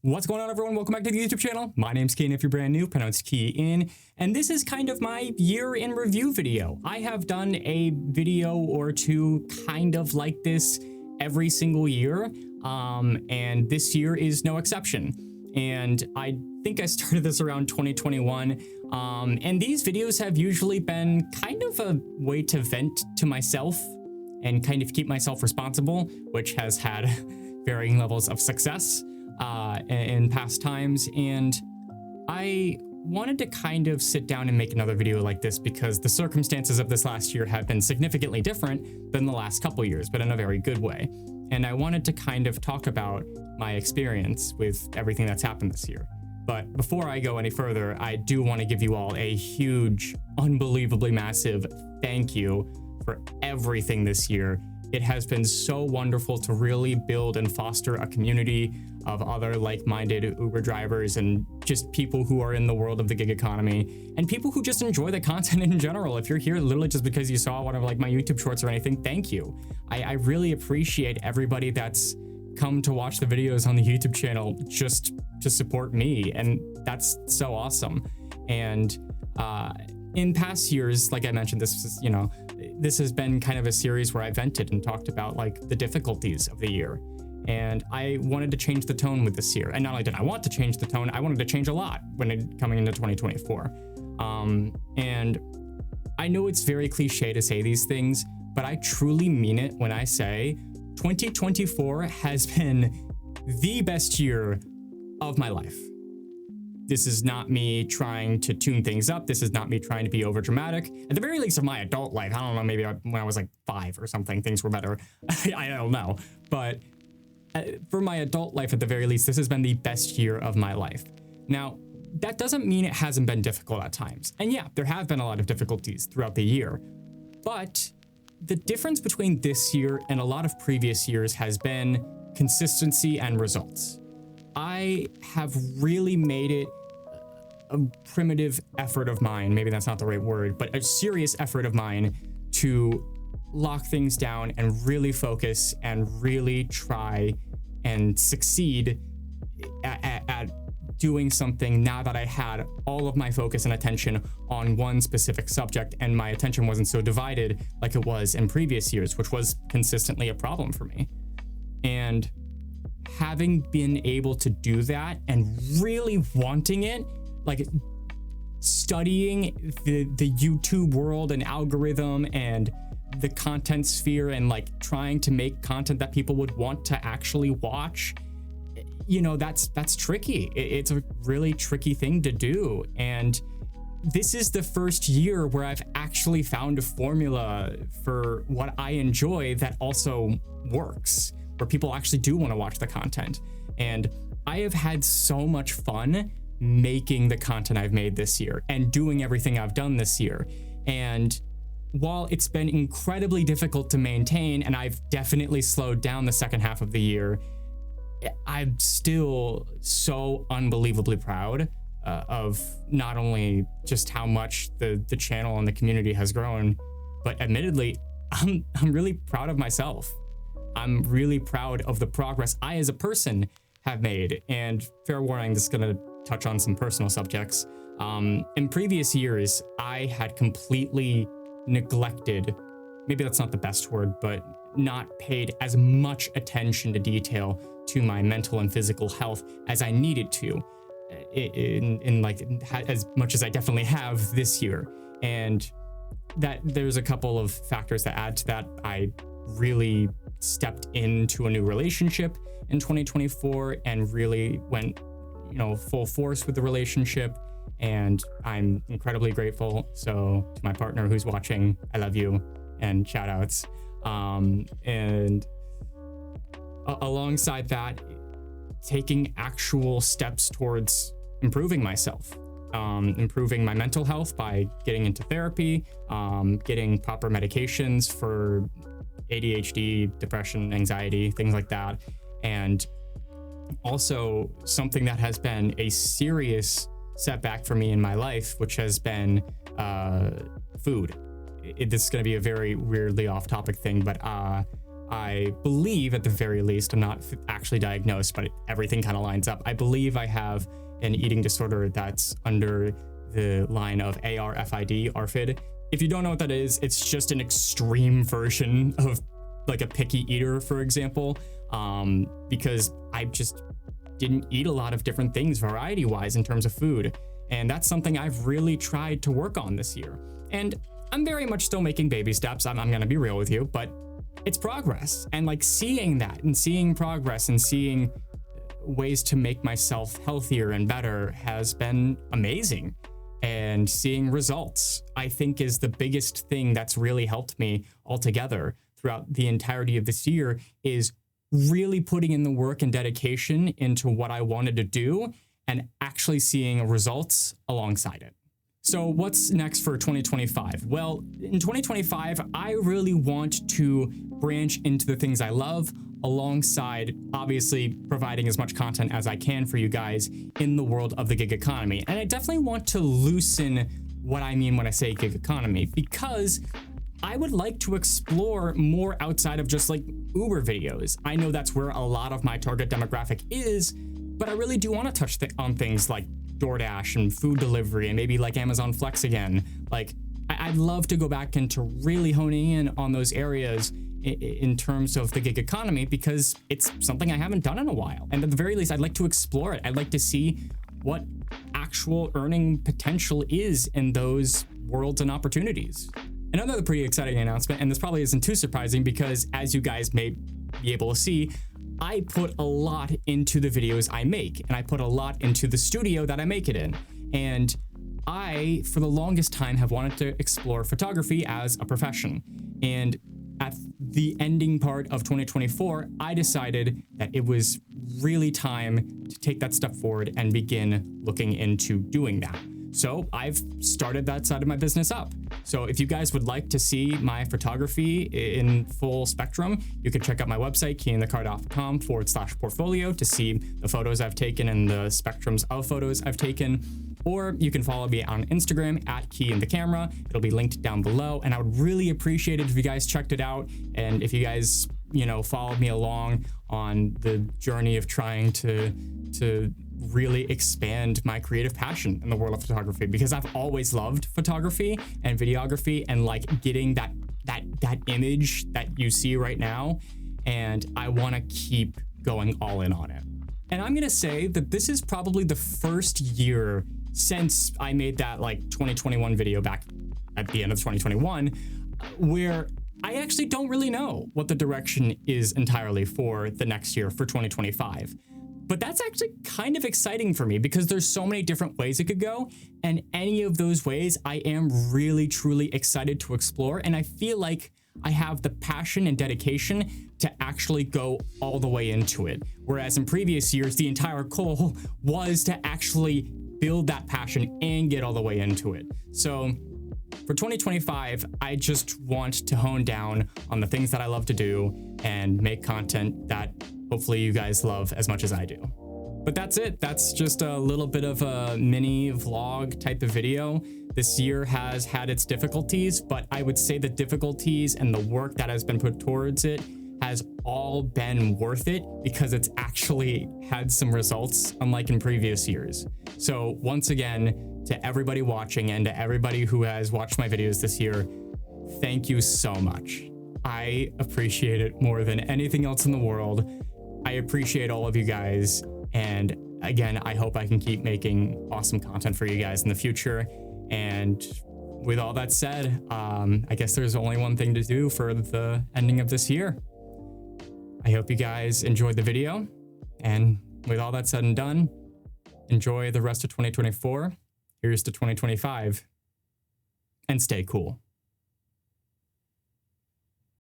What's going on, everyone? Welcome back to the YouTube channel. My name's Kane if you're brand new, pronounced Key in, and this is kind of my year in review video. I have done a video or two kind of like this every single year, and this year is no exception. And I think I started this around 2021, and these videos have usually been kind of a way to vent to myself and kind of keep myself responsible, which has had varying levels of success in past times. And I wanted to kind of sit down and make another video like this because the circumstances of this last year have been significantly different than the last couple years, but in a very good way. And I wanted to kind of talk about my experience with everything that's happened this year. But before I go any further, I do want to give you all a huge, unbelievably massive thank you for everything this year. It has been so wonderful to really build and foster a community of other like-minded Uber drivers and just people who are in the world of the gig economy and people who just enjoy the content in general. If you're here literally just because you saw one of like my YouTube shorts or anything, thank you. I really appreciate everybody that's come to watch the videos on the YouTube channel just to support me, and that's so awesome. And in past years, like I mentioned, this is, this has been kind of a series where I vented and talked about like the difficulties of the year. And I wanted to change the tone with this year. And not only did I want to change the tone, I wanted to change a lot coming into 2024. And I know it's very cliche to say these things, but I truly mean it when I say 2024 has been the best year of my life. This is not me trying to tune things up. This is not me trying to be over dramatic. At the very least of my adult life, I don't know, maybe when I was like 5 or something, things were better. I don't know. But for my adult life, at the very least, this has been the best year of my life. Now, that doesn't mean it hasn't been difficult at times. And yeah, there have been a lot of difficulties throughout the year. But the difference between this year and a lot of previous years has been consistency and results. I have really made it a primitive effort of mine, maybe that's not the right word, but a serious effort of mine to lock things down and really focus and really try and succeed at doing something now that I had all of my focus and attention on one specific subject, and my attention wasn't so divided like it was in previous years, which was consistently a problem for me. And having been able to do that and really wanting it, like studying the YouTube world and algorithm and the content sphere and like trying to make content that people would want to actually watch, that's tricky. It's a really tricky thing to do. And this is the first year where I've actually found a formula for what I enjoy that also works, where people actually do want to watch the content. And I have had so much fun making the content I've made this year and doing everything I've done this year. And while it's been incredibly difficult to maintain, and I've definitely slowed down the second half of the year, I'm still so unbelievably proud of not only just how much the channel and the community has grown, but admittedly, I'm really proud of myself. I'm really proud of the progress I as a person have made. And fair warning, this is going to touch on some personal subjects. In previous years, I had completely neglected, maybe that's not the best word, but not paid as much attention to detail to my mental and physical health as I needed to, in like as much as I definitely have this year. And that there's a couple of factors that add to that. I really stepped into a new relationship in 2024 and really went, full force with the relationship. And I'm incredibly grateful. So to my partner who's watching, I love you, and shout outs. And alongside that, taking actual steps towards improving myself, improving my mental health by getting into therapy, getting proper medications for ADHD, depression, anxiety, things like that. And also something that has been a serious setback for me in my life, which has been food. This is going to be a very weirdly off-topic thing, but I believe, at the very least, I'm not actually diagnosed, but everything kind of lines up. I believe I have an eating disorder that's under the line of ARFID, ARFID. If you don't know what that is, it's just an extreme version of like a picky eater, for example, because I just didn't eat a lot of different things variety-wise in terms of food. And that's something I've really tried to work on this year. And I'm very much still making baby steps. I'm gonna be real with you, but it's progress. And like seeing that and seeing progress and seeing ways to make myself healthier and better has been amazing. And seeing results, I think, is the biggest thing that's really helped me altogether throughout the entirety of this year, is really putting in the work and dedication into what I wanted to do and actually seeing results alongside it. So what's next for 2025? Well, in 2025, I really want to branch into the things I love, alongside obviously providing as much content as I can for you guys in the world of the gig economy. And I definitely want to loosen what I mean when I say gig economy, because I would like to explore more outside of just like Uber videos. I know that's where a lot of my target demographic is, but I really do want to touch on things like DoorDash and food delivery and maybe like Amazon Flex again. Like I'd love to go back into really honing in on those areas in terms of the gig economy, because it's something I haven't done in a while. And at the very least, I'd like to explore it. I'd like to see what actual earning potential is in those worlds and opportunities. Another pretty exciting announcement, and this probably isn't too surprising because, as you guys may be able to see, I put a lot into the videos I make, and I put a lot into the studio that I make it in. And I, for the longest time, have wanted to explore photography as a profession. And at the ending part of 2024, I decided that it was really time to take that step forward and begin looking into doing that. So I've started that side of my business up. So if you guys would like to see my photography in full spectrum, you can check out my website, keyinthecar.com/portfolio, to see the photos I've taken and the spectrums of photos I've taken. Or you can follow me on Instagram at keyinthecamera. It'll be linked down below. And I would really appreciate it if you guys checked it out. And if you guys, followed me along on the journey of trying to really expand my creative passion in the world of photography, because I've always loved photography and videography and like getting that image that you see right now. And I want to keep going all in on it. And I'm going to say that this is probably the first year since I made that like 2021 video back at the end of 2021, where I actually don't really know what the direction is entirely for the next year, for 2025. But that's actually kind of exciting for me because there's so many different ways it could go. And any of those ways I am really, truly excited to explore. And I feel like I have the passion and dedication to actually go all the way into it. Whereas in previous years, the entire goal was to actually build that passion and get all the way into it. So for 2025, I just want to hone down on the things that I love to do and make content that hopefully you guys love as much as I do. But that's it. That's just a little bit of a mini vlog type of video. This year has had its difficulties, but I would say the difficulties and the work that has been put towards it has all been worth it, because it's actually had some results unlike in previous years. So once again, to everybody watching and to everybody who has watched my videos this year, thank you so much. I appreciate it more than anything else in the world. I appreciate all of you guys. And again, I hope I can keep making awesome content for you guys in the future. And with all that said, I guess there's only one thing to do for the ending of this year. I hope you guys enjoyed the video. And with all that said and done, enjoy the rest of 2024. Here's to 2025. And stay cool.